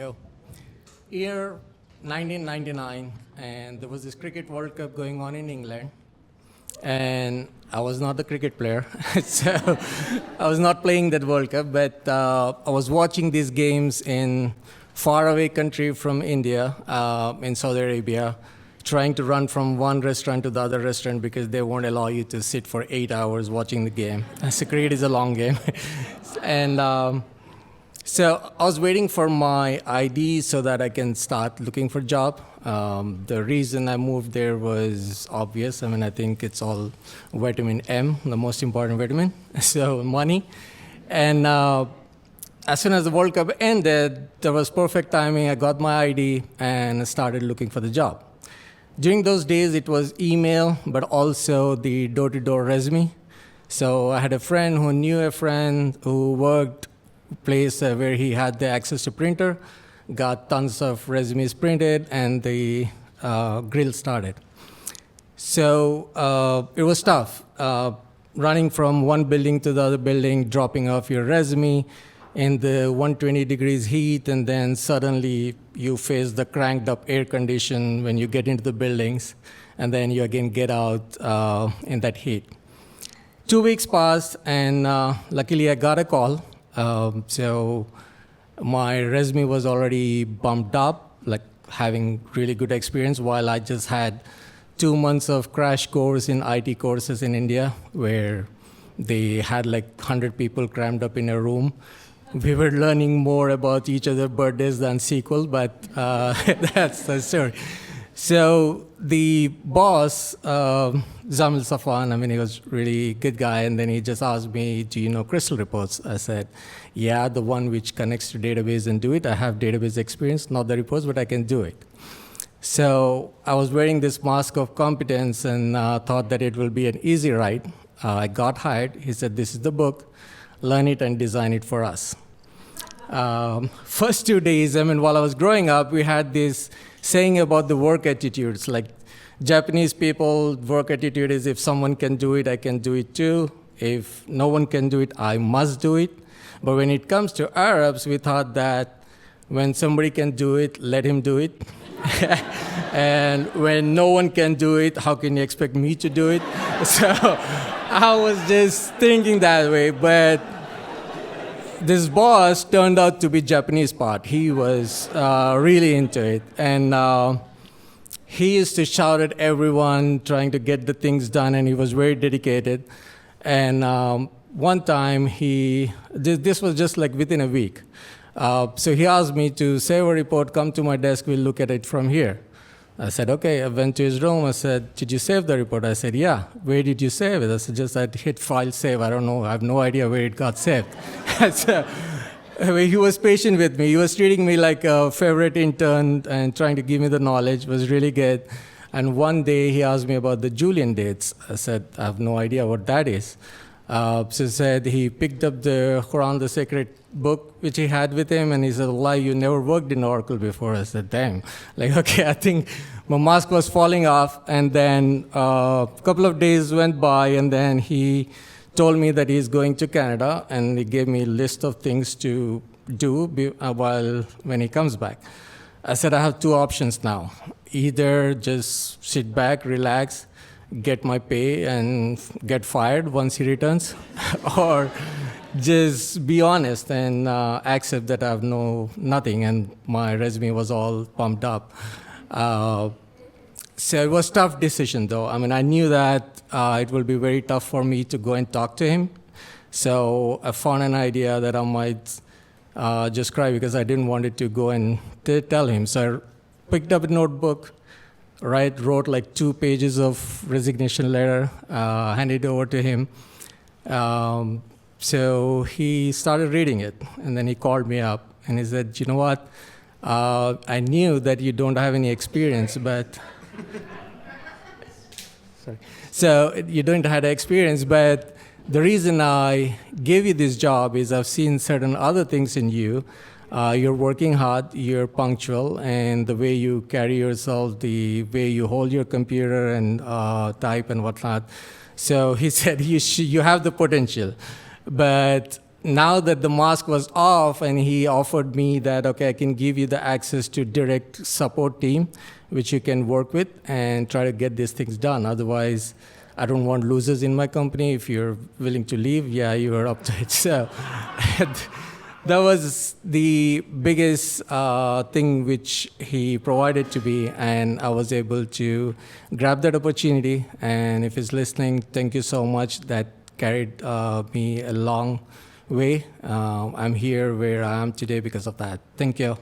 go. Year 1999, and there was this Cricket World Cup going on in England, and I was not the cricket player, so I was not playing that World Cup, but I was watching these games in faraway country from India, in Saudi Arabia, trying to run from one restaurant to the other restaurant because they won't allow you to sit for 8 hours watching the game. So cricket is a long game. And so I was waiting for my ID so that I can start looking for a job. The reason I moved there was obvious. I mean, I think it's all vitamin M, the most important vitamin, so money. And as soon as the World Cup ended, there was perfect timing. I got my ID and started looking for the job. During those days, it was email, but also the door-to-door resume. So I had a friend who knew a friend who worked place where he had the access to printer, got tons of resumes printed, and the grill started. So it was tough, running from one building to the other building, dropping off your resume in the 120 degrees heat, and then suddenly you face the cranked up air condition when you get into the buildings, and then you again get out in that heat. 2 weeks passed, and luckily I got a call. So my resume was already bumped up, like having really good experience, while I just had 2 months of crash course in IT courses in India, where they had like 100 people crammed up in a room. We were learning more about each other's birthdays than SQL, but that's the story. So the boss, Zamil Safwan, I mean, he was really good guy, and then he just asked me, do you know crystal reports? I said, yeah, the one which connects to database and do it. I have database experience, not the reports, but I can do it. So I was wearing this mask of competence and thought that it will be an easy ride. I got hired. He said, this is the book. Learn it and design it for us. First 2 days, I mean, while I was growing up, we had this saying about the work attitudes. Like Japanese people, work attitude is if someone can do it, I can do it too. If no one can do it, I must do it. But when it comes to Arabs, we thought that when somebody can do it, let him do it. And when no one can do it, how can you expect me to do it? So I was just thinking that way. But this boss turned out to be Japanese part. He was really into it. And he used to shout at everyone trying to get the things done, and he was very dedicated. And one time, this was just like within a week. So he asked me to save a report, come to my desk, we'll look at it from here. I said, okay. I went to his room. I said, did you save the report? I said, yeah. Where did you save it? I said, just I hit file save. I don't know. I have no idea where it got saved. So he was patient with me. He was treating me like a favorite intern and trying to give me the knowledge. It was really good. And one day he asked me about the Julian dates. I said, I have no idea what that is. So he said he picked up the Quran, the sacred book, which he had with him, and he said, why, you never worked in Oracle before? I said, damn. Like, okay, I think my mask was falling off, and then a couple of days went by, and then he told me that he's going to Canada, and he gave me a list of things to do when he comes back. I said, I have two options now. Either just sit back, relax, get my pay and get fired once he returns, or just be honest and accept that I have nothing, and my resume was all pumped up. So it was a tough decision, though. I mean, I knew that it will be very tough for me to go and talk to him. So I found an idea that I might just cry because I didn't want it to go and tell him. So I picked up a notebook, wrote like 2 pages of resignation letter, handed it over to him. So he started reading it, and then he called me up, and he said, you know what, I knew that you don't have any experience, but sorry. So you don't have experience, but the reason I gave you this job is I've seen certain other things in you. You're working hard, you're punctual, and the way you carry yourself, the way you hold your computer and type and whatnot. So he said, you have the potential, but now that the mask was off and he offered me that, okay, I can give you the access to direct support team, which you can work with and try to get these things done. Otherwise, I don't want losers in my company. If you're willing to leave, yeah, you are up to it. So that was the biggest thing which he provided to me, and I was able to grab that opportunity. And if he's listening, thank you so much. That carried me a long way. I'm here where I am today because of that. Thank you.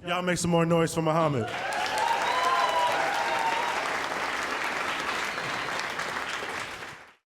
Y'all make some more noise for Mohammed.